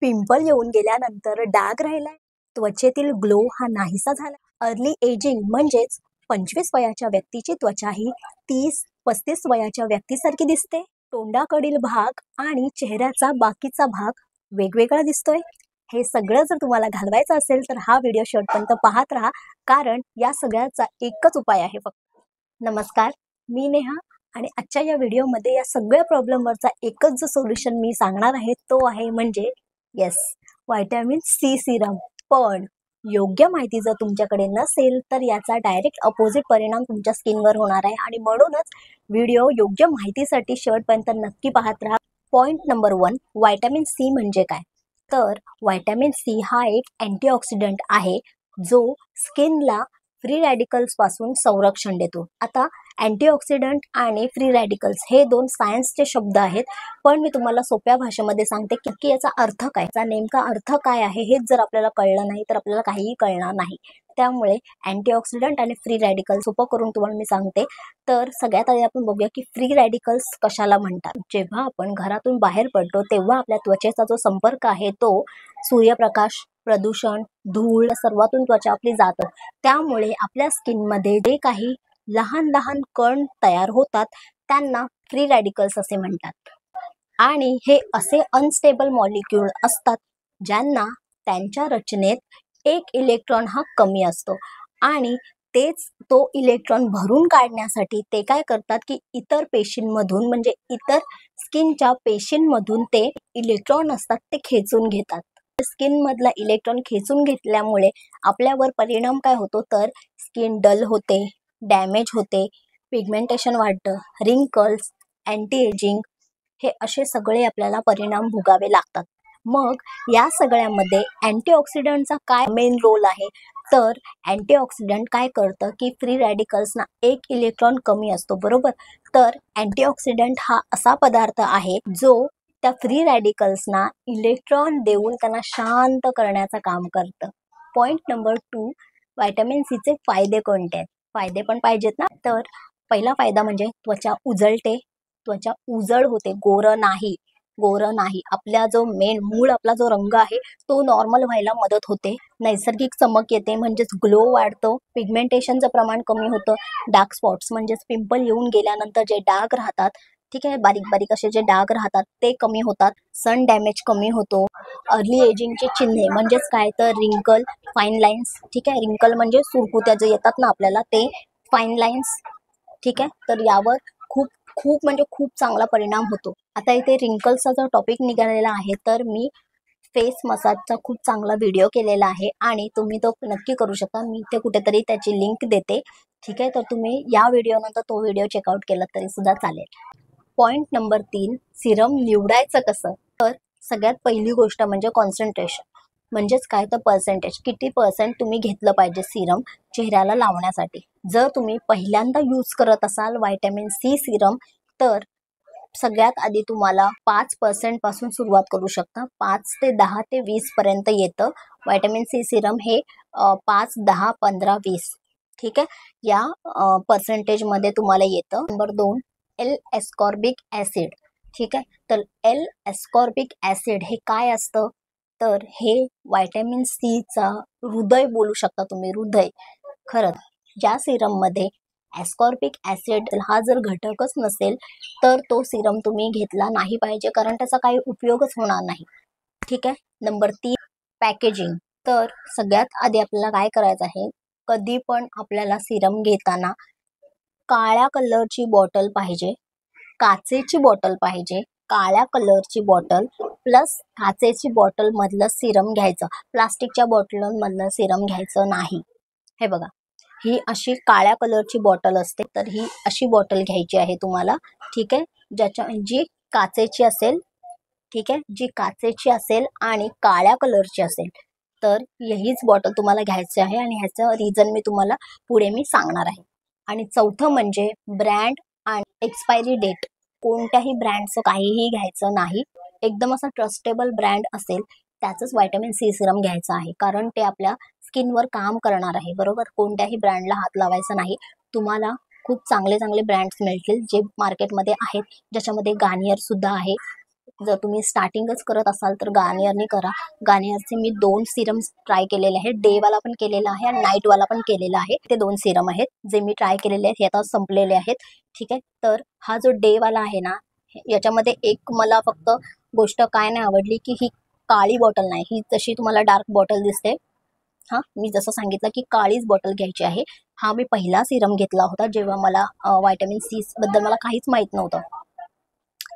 Pimple येऊन गेल्यानंतर डाग राहिलाय, त्वचेतील ग्लो हा नाहीसा झाला. अर्ली एजिंग म्हणजेच 25 वयाच्या व्यक्तीची त्वचा ही 30-35 वयाच्या व्यक्तीसारखी दिसते. तोंडाकडील भाग आणि चेहऱ्याचा बाकीचा भाग वेगवेगळा दिसतोय. हे सगळं जर तुम्हाला घालवायचं असेल तर हा व्हिडिओ शेवटपर्यंत पाहत राहा, कारण या सगळ्याचा एकच उपाय आहे फक्त. नमस्कार, मी नेहा आणि आजच्या या व्हिडिओमध्ये या सगळ्या प्रॉब्लेमवरचा एकच जो सोल्युशन मी सांगणार आहे तो आहे म्हणजे येस, व्हिटॅमिन सी सिरम. पण योग्य माहिती जर तुमच्याकडे नसेल तर याचा डायरेक्ट अपोजिट परिणाम तुमच्या स्किनवर होणार आहे आणि म्हणूनच व्हिडिओ योग्य माहितीसाठी शेवटपर्यंत नक्की पाहत राहा. पॉइंट नंबर 1, व्हिटॅमिन सी म्हणजे काय? तर व्हिटॅमिन सी हा एक अँटीऑक्सिडंट आहे जो स्किनला फ्री रॅडिकल्स पासून संरक्षण देतो. आता अँटीऑक्सिडंट आणि फ्री रॅडिकल्स हे दोन सायन्सचे शब्द आहेत, पण मी तुम्हाला सोप्या भाषेमध्ये सांगते की याचा अर्थ काय, याचा नेमका अर्थ काय आहे. हेच जर आपल्याला कळलं नाही तर आपल्याला काहीही कळणार नाही. त्यामुळे अँटीऑक्सिडंट आणि फ्री रॅडिकल्स सोपं करून तुम्हाला मी सांगते. तर सगळ्यात आधी आपण बघूया की फ्री रॅडिकल्स कशाला म्हणतात. जेव्हा आपण घरातून बाहेर पडतो तेव्हा आपल्या त्वचेचा जो संपर्क आहे तो सूर्यप्रकाश, प्रदूषण, धूळ सर्वातून त्वचा आपली जातं. त्यामुळे आपल्या स्किनमध्ये जे काही लहान लहान कण तयार होतात त्यांना फ्री रॅडिकल्स असे म्हणतात. आणि हे असे अनस्टेबल मॉलिक्यूल असतात ज्यांना त्यांच्या रचनेत एक इलेक्ट्रॉन हा कमी असतो आणि तेच तो इलेक्ट्रॉन भरून काढण्यासाठी ते काय करतात की इतर पेशींमधून म्हणजे इतर स्किनच्या पेशींमधून ते इलेक्ट्रॉन असतात ते खेचून घेतात. स्किन मधला इलेक्ट्रॉन खेचून घेतल्यामुळे आपल्यावर परिणाम काय होतो तर स्किन डल होते, डॅमेज होते, पिगमेंटेशन वाढतं, रिंकल्स, अँटी एजिंग हे असे सगळे आपल्याला परिणाम भोगावे लागतात. मग या सगळ्यामध्ये अँटीऑक्सिडंटचा काय मेन रोल आहे? तर अँटीऑक्सिडंट काय करतं की फ्री रॅडिकल्सना एक इलेक्ट्रॉन कमी असतो, बरोबर. तर अँटीऑक्सिडंट हा असा पदार्थ आहे जो त्या फ्री रॅडिकल्सना इलेक्ट्रॉन देऊन त्यांना शांत करण्याचं काम करतं. पॉइंट नंबर 2, व्हिटॅमिन सीचे फायदे कोणते आहेत? फायदे पण पाहिजेत ना. तर पहिला फायदा म्हणजे त्वचा उजळते, त्वचा उजळ होते, गोरं नाही. आपला जो मूळ आपला जो रंग आहे तो नॉर्मल व्हायला मदत होते. नैसर्गिक चमक येते म्हणजेच ग्लो वाढतो. पिगमेंटेशनचं प्रमाण कमी होतं. डार्क स्पॉट्स म्हणजेच पिंपल येऊन गेल्यानंतर जे डाग राहतात, ठीक आहे, बारीक बारीक असे जे डाग राहतात ते कमी होतात. सन डॅमेज कमी होतो. अर्ली एजिंगचे चिन्हे म्हणजेच काय तर रिंकल, फाईन लाईन्स, ठीक आहे. रिंकल म्हणजे सुरकुत्या जे येतात ना आपल्याला ते फाईन लाईन्स, ठीक आहे. तर यावर खूप खूप म्हणजे खूप चांगला परिणाम होतो. आता इथे रिंकल्सचा जो टॉपिक निघालेला आहे तर मी फेस मसाजचा खूप चांगला व्हिडिओ केलेला आहे आणि तुम्ही तो नक्की करू शकता. मी इथे कुठेतरी त्याची लिंक देते, ठीक आहे. तर तुम्ही या व्हिडिओनंतर तो व्हिडिओ चेकआउट केला तरी सुद्धा चालेल. पॉइंट नंबर 3, सिरम निवडायचं कसं? तर सगळ्यात पहिली गोष्ट म्हणजे कॉन्सन्ट्रेशन, म्हणजेच काय तर पर्सेंटेज, किती पर्सेंट तुम्ही घेतलं पाहिजे सिरम चेहऱ्याला लावण्यासाठी. जर तुम्ही पहिल्यांदा यूज करत असाल व्हिटॅमिन सी सिरम तर सगळ्यात आधी तुम्हाला 5% पासून सुरुवात करू शकता. 5 ते 10 ते 20 पर्यंत येतं व्हिटॅमिन सी सिरम. हे 5, 10, 15, 20, ठीक आहे, या पर्सेंटेजमध्ये तुम्हाला येतं. नंबर 2, एल एस्कॉर्बिक ॲसिड, ठीक आहे. तर एल एस्कॉर्बिक ॲसिड हे काय असतं तर हे व्हिटॅमिन सीचा हृदय बोलू शकता तुम्ही, हृदय. खरंच ज्या सिरममध्ये ॲस्कॉर्बिक ॲसिड हा जर घटकच नसेल तर तो सिरम तुम्ही घेतला नाही पाहिजे, कारण त्याचा काही उपयोगच होणार नाही, ठीक आहे. Number 3, packaging. तर सगळ्यात आधी आपल्याला काय करायचं आहे, कधी पण आपल्याला सिरम घेताना काळ्या कलरची बॉटल पाहिजे, काचेची बॉटल पाहिजे. काळ्या कलरची बॉटल प्लस काचेची बॉटल मधलं सिरम घ्यायचं, प्लास्टिकच्या बॉटलमधलं सिरम घ्यायचं नाही. हे बघा, ही अशी काळ्या कलरची बॉटल असते, तर ही अशी बॉटल घ्यायची आहे तुम्हाला, ठीक आहे. जी काचेची असेल, ठीक आहे, जी काचेची असेल आणि काळ्या कलरची असेल तर हीच बॉटल तुम्हाला घ्यायची आहे आणि ह्याचं रिझन मी तुम्हाला पुढे मी सांगणार आहे. आणि चौथं म्हणजे ब्रँड आणि एक्सपायरी डेट. कोणत्याही ब्रँडचं काहीही घ्यायचं नाही. एकदम असा ट्रस्टेबल ब्रँड असेल त्याचंच व्हिटॅमिन सी सिरम घ्यायचं आहे, कारण ते आपल्या स्किनवर काम करणार आहे, बरोबर. कोणत्याही ब्रँडला हात लावायचा नाही. तुम्हाला खूप चांगले चांगले ब्रँड्स मिळतील जे मार्केटमध्ये आहेत, ज्याच्यामध्ये गार्नियर सुद्धा आहे, जर तुम्ही स्टार्टिंगच करत असाल तर गार्नियरने करा. गार्नियरचे मी 2 सिरम्स ट्राय केलेले आहेत. डे वाला पण केलेला आहे आणि नाईट वाला पण केलेला आहे. ते 2 सिरम आहेत जे मी ट्राय केलेले आहेत. हे आता संपलेले आहेत. ठीक आहे. तर हा जो डे वाला आहे ना, याच्यामध्ये एक मला फक्त गोष्ट काय नाही आवडली की ही काळी बॉटल नाही, ही जशी तुम्हाला डार्क बॉटल दिसते. हां, मी जसं सांगितलं की काळीच बॉटल घ्यायची आहे. हा मी पहिला सिरम घेतला होता जेव्हा मला व्हिटॅमिन सी बद्दल मला काहीच माहित नव्हतं.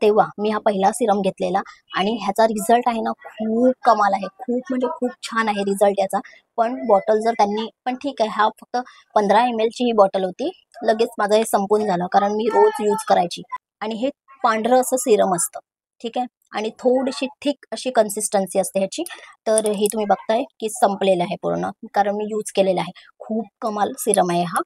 तेव्हा मी हा पहिला सिरम घेतलेला आणि ह्याचा रिझल्ट आहे ना खूप कमाल आहे. खूप म्हणजे खूप छान आहे रिझल्ट याचा. पण बॉटल जर त्यांनी पण ठीक आहे, हा फक्त 15 ml ची ही बॉटल होती. लगेच माझं हे संपून झालं कारण मी रोज यूज करायची. आणि हे पांढरं असं सिरम असतं. ठीक आहे. आणि थोडीशी थिक अशी कन्सिस्टन्सी असते ह्याची. तर हे तुम्ही बघताय की संपलेलं आहे पूर्ण कारण मी यूज केलेलं आहे. खूप कमाल सिरम आहे हा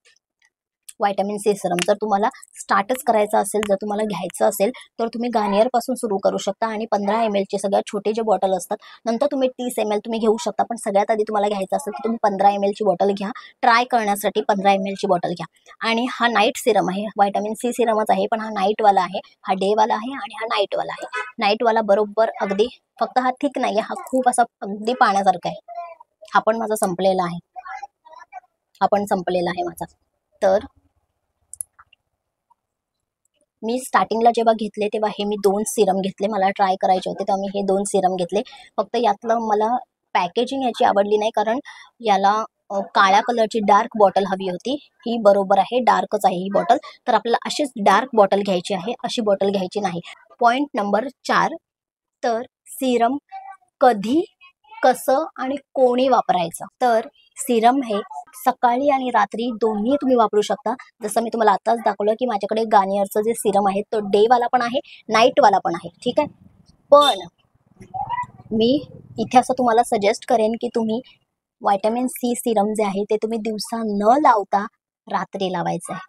व्हिटॅमिन सी सिरम. जर तुम्हाला स्टार्टच करायचं असेल, जर तुम्हाला घ्यायचं असेल तर तुम्ही गार्नियरपासून सुरू करू शकता आणि 15 ml चे सगळ्यात छोटे जे बॉटल असतात, नंतर तुम्ही 30 ml तुम्ही घेऊ शकता. पण सगळ्यात आधी तुम्हाला घ्यायचं असेल तर तुम्ही 15 ml ची बॉटल घ्या. ट्राय करण्यासाठी 15 ml ची बॉटल घ्या. आणि हा नाईट सिरम आहे. व्हिटॅमिन सी सिरमच आहे पण हा नाईटवाला आहे. हा डेवाला आहे आणि हा नाईटवाला आहे. नाईटवाला बरोबर अगदी फक्त हा थिक नाही आहे, हा खूप असा अगदी पाण्यासारखा आहे. हा पण माझा संपलेला आहे. हा पण संपलेला आहे माझा. तर मी स्टार्टिंगला जेव्हा घेतले तेव्हा हे मी 2 सिरम घेतले. मला ट्राय करायचे होते तेव्हा मी हे 2 सिरम घेतले. फक्त यातलं मला पॅकेजिंग याची आवडली नाही कारण याला काळ्या कलरची डार्क बॉटल हवी होती. ही बरोबर आहे, डार्कच आहे ही बॉटल. तर आपल्याला अशीच डार्क बॉटल घ्यायची आहे, अशी बॉटल घ्यायची नाही. पॉइंट नंबर 4, तर सिरम कधी, कसं आणि कोणी वापरायचं. तर सिरम हे सकाळी आणि रात्री दोन्ही तुम्ही वापरू शकता. जसं मी तुम्हाला आताच दाखवलं की माझ्याकडे गार्नियरचं जे सिरम आहे तो डे वाला पण आहे, नाईट वाला पण आहे. ठीक आहे. पण मी इथे असं तुम्हाला सजेस्ट करेन की तुम्ही व्हिटॅमिन सी सिरम जे आहे ते तुम्ही दिवसा न लावता रात्री लावायचं आहे.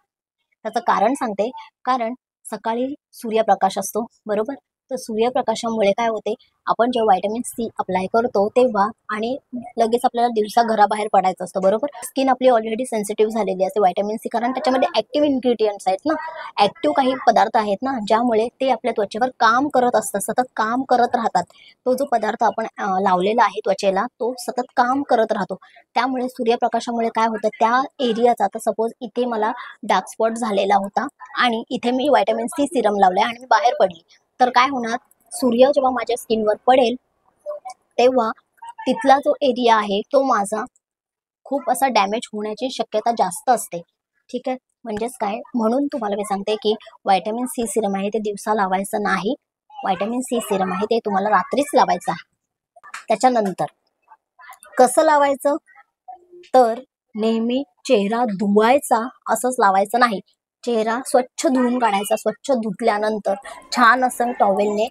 त्याचं कारण सांगते. कारण सकाळी सूर्यप्रकाश असतो बरोबर. तर सूर्यप्रकाशामुळे काय होते, आपण जेव्हा व्हिटॅमिन सी अप्लाय करतो तेव्हा आणि लगेच आपल्याला दिवसा घराबाहेर पडायचं असतं बरोबर. स्किन आपली ऑलरेडी सेन्सिटिव्ह झालेली असते व्हिटॅमिन सी कारण त्याच्यामध्ये ऍक्टिव्ह इन्ग्रेडियंट्स आहेत ना, ऍक्टिव्ह काही पदार्थ आहेत ना, ज्यामुळे ते आपल्या त्वचेवर काम करत असतात, सतत काम करत राहतात. तो जो पदार्थ आपण लावलेला आहे त्वचेला तो सतत काम करत राहतो. त्यामुळे सूर्यप्रकाशामुळे काय होतं, त्या एरियाचा, आता सपोज इथे मला डार्क स्पॉट झालेला होता आणि इथे मी व्हिटॅमिन सी सिरम लावलाय आणि मी बाहेर पडली, तर काय होणार, सूर्य जेव्हा माझ्या स्किनवर पडेल तेव्हा तिथला जो एरिया आहे तो माझा खूप असा डॅमेज होण्याची शक्यता जास्त असते. ठीक आहे. म्हणजेच काय, म्हणून तुम्हाला मी सांगते की व्हिटॅमिन सी सिरम आहे ते दिवसा लावायचं नाही. व्हिटॅमिन सी सिरम आहे ते तुम्हाला रात्रीच लावायचं आहे. त्याच्यानंतर कसं लावायचं, तर नेहमी चेहरा धुवायचा असंच लावायचं नाही. चेहरा स्वच्छ धुवून काढायचा. स्वच्छ धुतल्यानंतर छान असं टॉवेलने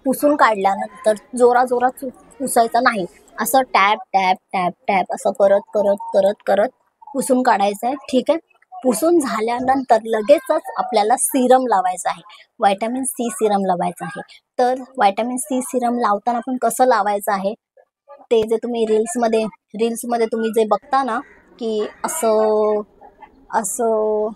पुसून काढल्यानंतर जोराजोरात पुसायचं नाही. असं टॅप टॅप टॅप टॅप असं करत करत करत करत पुसून काढायचं आहे. ठीक आहे. पुसून झाल्यानंतर लगेचच आपल्याला सिरम लावायचं आहे. व्हिटॅमिन सी सिरम लावायचं आहे. तर व्हिटॅमिन सी सिरम लावताना पण कसं लावायचं आहे, ते जे तुम्ही रील्समध्ये तुम्ही जे बघता ना की असं असं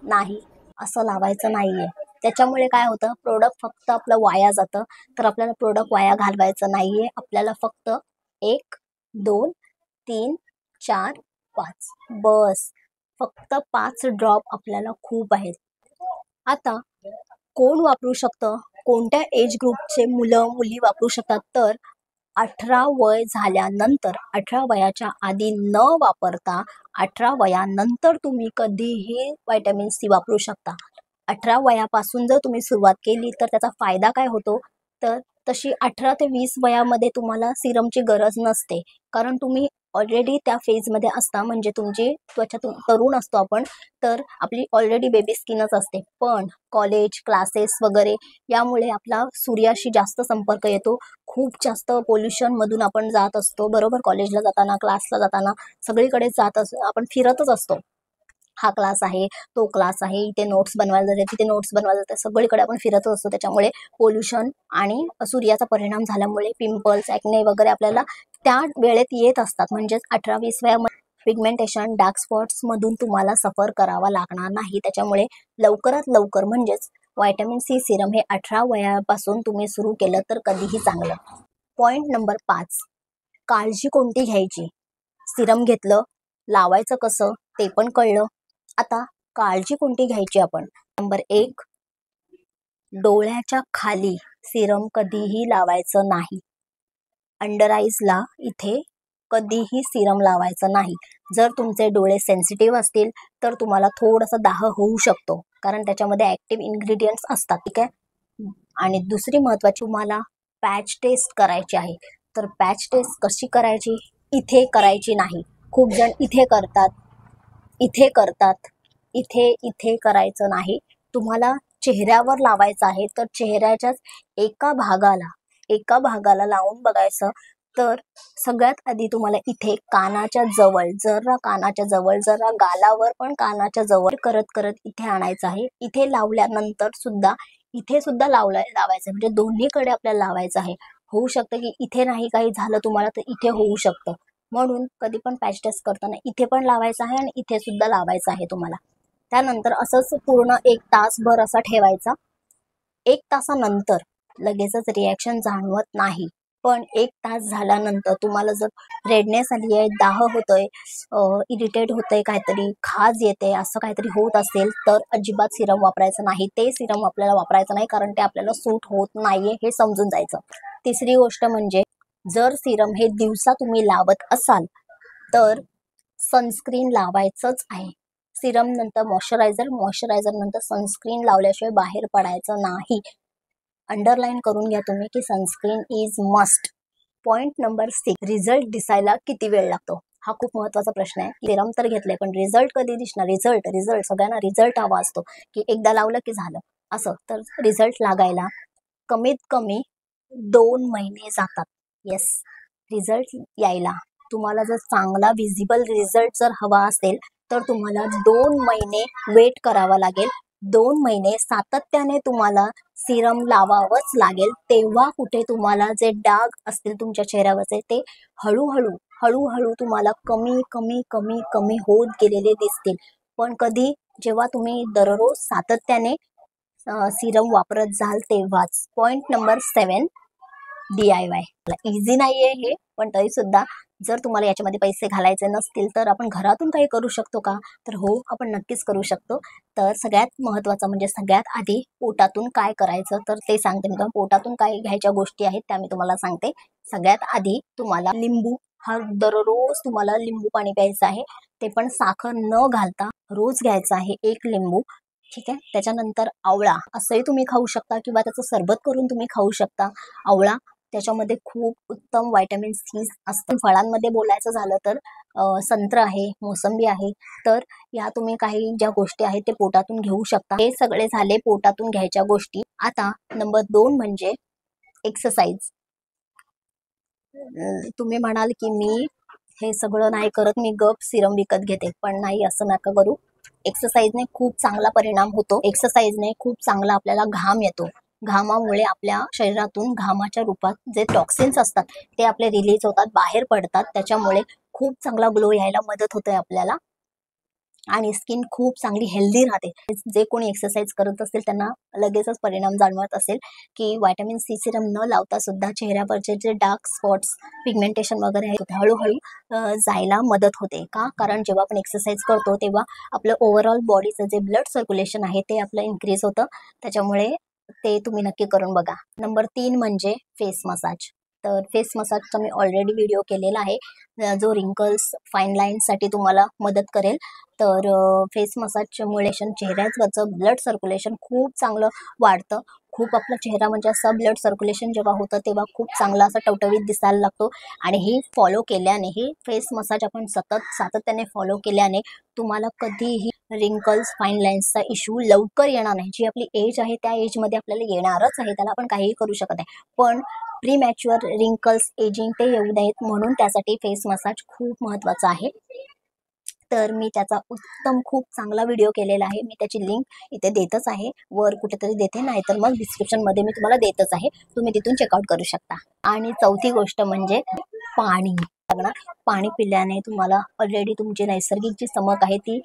नाही, असं लावायचं नाहीये. त्याच्यामुळे काय होतं, प्रोडक्ट फक्त आपलं वाया जातं. तर आपल्याला प्रोडक्ट वाया घालवायचं नाहीये. आपल्याला फक्त 1, 2, 3, 4, 5 बस. फक्त 5 ड्रॉप आपल्याला खूप आहेत. आता कोण वापरू शकतं, कोणत्या एज ग्रुपचे मुलं मुली वापरू शकतात, तर 18 वय झाल्यानंतर, 18 वयाच्या आधी न वापरता 18 वयानंतर तुम्ही कधीही व्हिटॅमिन सी वापरू शकता. 18 वयापासून जर तुम्ही सुरुवात केली तर त्याचा फायदा काय होतो, तर तशी 18 ते 20 वयामध्ये तुम्हाला सिरमची गरज नसते. कारण तुम्ही ऑलरेडी त्या फेजमध्ये असता, म्हणजे तुमची त्वचा तरुण असतो आपण, तर आपली ऑलरेडी बेबी स्किनच असते. पण कॉलेज, क्लासेस वगैरे यामुळे आपला सूर्याशी जास्त संपर्क येतो. खूप जास्त पोल्युशनमधून आपण जात असतो बरोबर. कॉलेजला जाताना, क्लासला जाताना सगळीकडे आपण फिरतच असतो. हा क्लास आहे, तो क्लास आहे, इथे नोट्स बनवायला जाते, तिथे नोट्स बनवायला जाते, सगळीकडे आपण फिरतच असतो. त्याच्यामुळे पोल्युशन आणि सूर्याचा परिणाम झाल्यामुळे पिंपल्स, ॲक्ने वगैरे आपल्याला त्या वेळेत येत असतात. म्हणजेच 18-20 वयामध्ये पिगमेंटेशन, डार्क स्पॉट्समधून तुम्हाला सफर करावा लागणार नाही. त्याच्यामुळे लवकरात लवकर, म्हणजेच व्हिटॅमिन सी सिरम हे 18 वयापासून तुम्ही सुरू केलं तर कधीही चांगलं. पॉइंट नंबर 5, काळजी कोणती घ्यायची. सिरम घेतलं, लावायचं कसं ते पण कळलं. आता काळजी कोणती घ्यायची आपण. नंबर 1, डोळ्याच्या खाली सिरम कधीही लावायचं नाही. अंडर आईजला इथे कधीही सिरम लावायचं नाही. जर तुमचे डोळे सेन्सिटिव्ह असतील तर तुम्हाला थोडासा दाह होऊ शकतो, कारण त्याच्यामध्ये ॲक्टिव्ह इन्ग्रेडियंट्स असतात. ठीक आहे. आणि दुसरी महत्त्वाची, तुम्हाला पॅच टेस्ट करायची आहे. तर पॅच टेस्ट कशी करायची. इथे करायची नाही. खूप जण इथे करतात, इथे करायचं नाही. तुम्हाला चेहऱ्यावर लावायचं आहे, तर चेहऱ्याच्याच एका भागाला लावून बघायचं. तर सगळ्यात आधी तुम्हाला इथे कानाच्या जवळ, जरा गालावर पण कानाच्या जवळ करत इथे आणायचं आहे. इथे लावल्यानंतर सुद्धा इथे सुद्धा लावायचं, म्हणजे दोन्हीकडे आपल्याला लावायचं आहे. होऊ शकतं की इथे नाही काही झालं तुम्हाला तर इथे होऊ शकतं. म्हणून कधी पण पॅच टेस्ट करताना इथे पण लावायचं आहे आणि इथे सुद्धा लावायचं आहे तुम्हाला. त्यानंतर असंच पूर्ण 1 तासभर असा ठेवायचा. 1 तासानंतर लगेचच रिॲक्शन जाणवत नाही, पण 1 तास झाल्यानंतर तुम्हाला जर रेडनेस आली आहे, दाह होतोय, इरिटेट होतंय, काहीतरी खाज येते, असं काहीतरी होत असेल तर अजिबात सिरम वापरायचं नाही. ते सिरम आपल्याला वापरायचं नाही, कारण ते आपल्याला सूट होत नाहीये हे समजून जायचं. तिसरी गोष्ट म्हणजे, जर सिरम हे दिवसा तुम्ही लावत असाल तर सनस्क्रीन लावायचंच आहे. सिरम नंतर मॉइश्चरायझर नंतर सनस्क्रीन लावल्याशिवाय बाहेर पडायचं नाही. अंडरलाईन करून घ्या तुम्ही की sunscreen is must. Point number 6, result दिसायला किती वेळ लागतो. हा खूप महत्त्वाचा प्रश्न आहे. सिरम तर घेतले, पण रिझल्ट कधी दिसणार. रिझल्ट सगळ्यांना रिझल्ट हवा असतो की एकदा लावलं की झालं असं. तर रिझल्ट लागायला कमीत कमी 2 महिने जातात. येस, रिझल्ट यायला तुम्हाला जर चांगला विजिबल रिझल्ट जर हवा असेल तर तुम्हाला 2 महिने वेट करावा लागेल. 2 महिने सातत्याने तुम्हाला सिरम लावावंच लागेल. तेव्हा कुठे तुम्हाला जे डाग असतील तुमच्या चेहऱ्यावरचे ते हळूहळू तुम्हाला कमी होत गेलेले दिसतील. पण कधी, जेव्हा तुम्ही दररोज सातत्याने सिरम वापरत जाल तेव्हाच. Point number 7, DIY. इझी नाहीये हे, पण तरी सुद्धा जर तुम्हाला याच्यामध्ये पैसे घालायचे नसतील तर आपण घरातून काही करू शकतो का. तर हो, आपण नक्कीच करू शकतो. तर सगळ्यात महत्त्वाचं म्हणजे सगळ्यात आधी पोटातून काय करायचं तर ते सांगते मी. पोटातून काय घ्यायच्या गोष्टी आहेत त्या मी तुम्हाला सांगते. सगळ्यात आधी तुम्हाला लिंबू, हा दररोज तुम्हाला लिंबू पाणी प्यायचं आहे. ते पण साखर न घालता रोज घ्यायचं आहे 1 लिंबू. ठीक आहे. त्याच्यानंतर आवळा, असंही तुम्ही खाऊ शकता किंवा त्याचं सरबत करून तुम्ही खाऊ शकता. आवळा, त्याच्यामध्ये खूप उत्तम व्हिटॅमिन सी असतं. फळांमध्ये बोलायचं झालं तर संत्र आहे, मोसंबी आहे. तर या तुम्ही काही ज्या गोष्टी आहेत ते पोटातून घेऊ शकता. हे सगळे झाले पोटातून घ्यायच्या गोष्टी. आता नंबर 2 म्हणजे एक्सरसाइज. तुम्ही म्हणाल की मी हे सगळं नाही करत, मी गप सिरम विकत घेते. पण नाही, असं नका करू. एक्सरसाइजने खूप चांगला परिणाम होतो. एक्सरसाइजने खूप चांगला आपल्याला घाम येतो. घामामुळे आपल्या शरीरातून घामाच्या रूपात जे टॉक्सिन्स असतात ते आपले रिलीज होतात, बाहेर पडतात. त्याच्यामुळे खूप चांगला ग्लो यायला मदत होते आपल्याला आणि स्किन खूप चांगली हेल्दी राहते. जे कोणी एक्सरसाइज करत असेल त्यांना लगेचच परिणाम जाणवत असेल की व्हिटॅमिन सी सिरम न लावता सुद्धा चेहऱ्यावरचे जे डार्क स्पॉट्स, पिगमेंटेशन वगैरे आहे हळूहळू जायला मदत होते. का, कारण जेव्हा आपण एक्सरसाइज करतो तेव्हा आपलं ओव्हरऑल बॉडीचं जे ब्लड सर्क्युलेशन आहे ते आपलं इन्क्रीज होतं. त्याच्यामुळे ते तुम्ही नक्की करून बघा. नंबर 3 म्हणजे फेस मसाज. तर फेस मसाजचा मी ऑलरेडी व्हिडिओ केलेला आहे, जो रिंकल्स, फाईन लाईन्ससाठी तुम्हाला मदत करेल. तर फेस मसाजमुळे चेहऱ्यावरचं ब्लड सर्क्युलेशन खूप चांगलं वाढतं. खूप आपला चेहरा म्हणजे असं ब्लड सर्क्युलेशन जेव्हा होतं तेव्हा खूप चांगला असा टवटवीत दिसायला लागतो. आणि हे फॉलो केल्याने, हे फेस मसाज आपण सातत्याने फॉलो केल्याने तुम्हाला कधीही रिंकल्स, फाईन लाईन्सचा इश्यू लवकर येणार नाही. जी आपली एज आहे त्या एजमध्ये आपल्याला येणारच आहे, त्याला आपण काहीही करू शकत आहे. पण प्रीमॅच्युअर रिंकल्स, एजिंग ते येऊ नयेत म्हणून त्यासाठी फेस मसाज खूप महत्त्वाचा आहे. तर मी त्याचा उत्तम खूप चांगला व्हिडिओ केलेला आहे. मी त्याची लिंक इथे देतच आहे, वर कुठेतरी देते, नाही तर मग डिस्क्रिप्शनमध्ये मी तुम्हाला देतच आहे. तुम्ही तिथून चेकआउट करू शकता. आणि चौथी गोष्ट म्हणजे पाणी. लागणार. पाणी पिल्याने तुम्हाला ऑलरेडी तुमची नैसर्गिक जी चमक आहे ती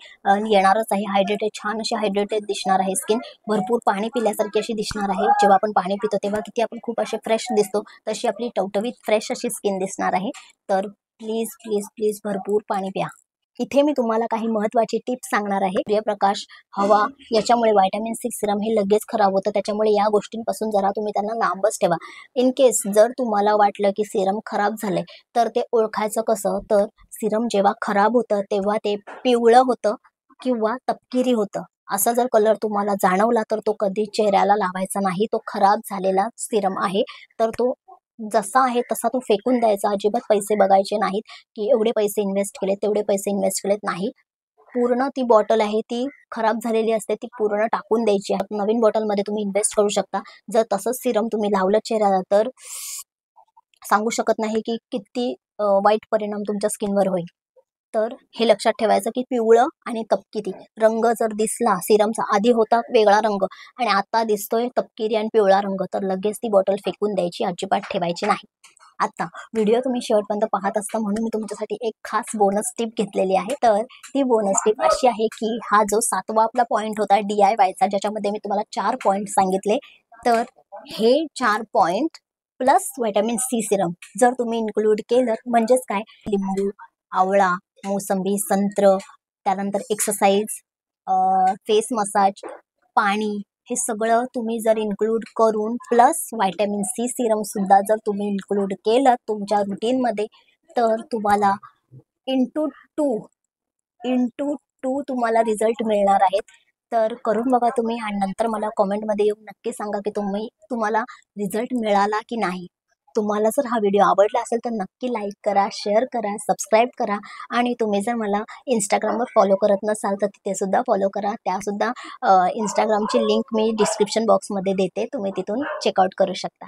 येणारच आहे. हायड्रेटेड, छान अशी हायड्रेटेड दिसणार आहे स्किन. भरपूर पाणी पिल्यासारखी अशी दिसणार आहे. जेव्हा आपण पाणी पितो तेव्हा किती आपण खूप असे फ्रेश दिसतो, तशी आपली टवटवीत फ्रेश अशी स्किन दिसणार आहे. तर प्लीज प्लीज प्लीज भरपूर पाणी प्या. इथे मी तुम्हाला काही महत्त्वाची टिप्स सांगणार आहे. सूर्यप्रकाश, हवा याच्यामुळे व्हिटॅमिन सी सिरम हे लगेच खराब होतं. त्याच्यामुळे या गोष्टींपासून जरा तुम्ही त्यांना लांबच ठेवा. इन केस जर तुम्हाला वाटलं की सिरम खराब झालंय, तर ते ओळखायचं कसं? तर सिरम जेव्हा खराब होतं तेव्हा ते पिवळं होतं किंवा तपकिरी होतं. असा जर कलर तुम्हाला जाणवला तर तो कधी चेहऱ्याला लावायचा नाही. तो खराब झालेला सिरम आहे. तर तो जसा आहे तसा तो फेकून द्यायचा. अजिबात पैसे बघायचे नाहीत की एवढे पैसे इन्व्हेस्ट केले, तेवढे पैसे इन्व्हेस्ट केलेत. नाही, पूर्ण ती बॉटल आहे ती खराब झालेली असते, ती पूर्ण टाकून द्यायची. नवीन बॉटलमध्ये तुम्ही इन्व्हेस्ट करू शकता. जर तसंच सिरम तुम्ही लावलं चेहऱ्याला तर सांगू शकत नाही की किती वाईट परिणाम तुमच्या स्किनवर होईल. तर हे लक्षात ठेवायचं की पिवळं आणि तपकिरी रंग जर दिसला सिरमचा, आधी होता वेगळा रंग आणि आता दिसतोय तपकिरी आणि पिवळा रंग, तर लगेच ती बॉटल फेकून द्यायची, अजिबात ठेवायची नाही. आता व्हिडिओ तुम्ही शेवटपर्यंत पाहत असता म्हणून मी तुमच्यासाठी एक खास बोनस टिप घेतलेली आहे. तर ती बोनस टिप अशी आहे की हा जो 7वा आपला पॉईंट होता DIYचा, ज्याच्यामध्ये मी तुम्हाला 4 पॉईंट सांगितले, तर हे 4 point plus vitamin C serum जर तुम्ही इन्क्लूड केलं, म्हणजेच काय, लिंबू, आवळा, मोसंबी, संत्र, त्यानंतर एक्सरसाइज, फेस मसाज, पाणी, हे सगळं तुम्ही जर इन्क्लूड करून प्लस व्हिटॅमिन सी सिरम सुद्धा जर तुम्ही इन्क्लूड केलं तुमच्या रुटीनमध्ये, तर तुम्हाला इंटू टू तुम्हाला रिझल्ट मिळणार आहेत. तर करून बघा तुम्ही आणि नंतर मला कॉमेंटमध्ये येऊन नक्की सांगा की तुम्हाला रिझल्ट मिळाला की नाही. तुम्हाला जर हा व्हिडिओ आवडला असेल तर नक्की लाईक करा, शेअर करा, सबस्क्राईब करा आणि तुम्ही जर मला इंस्टाग्रामवर फॉलो करत नसाल तर तिथे सुद्धा फॉलो करा. त्यासुद्धा इंस्टाग्रामची लिंक मी डिस्क्रिप्शन बॉक्समध्ये देते, तुम्ही तिथून चेकआउट करू शकता.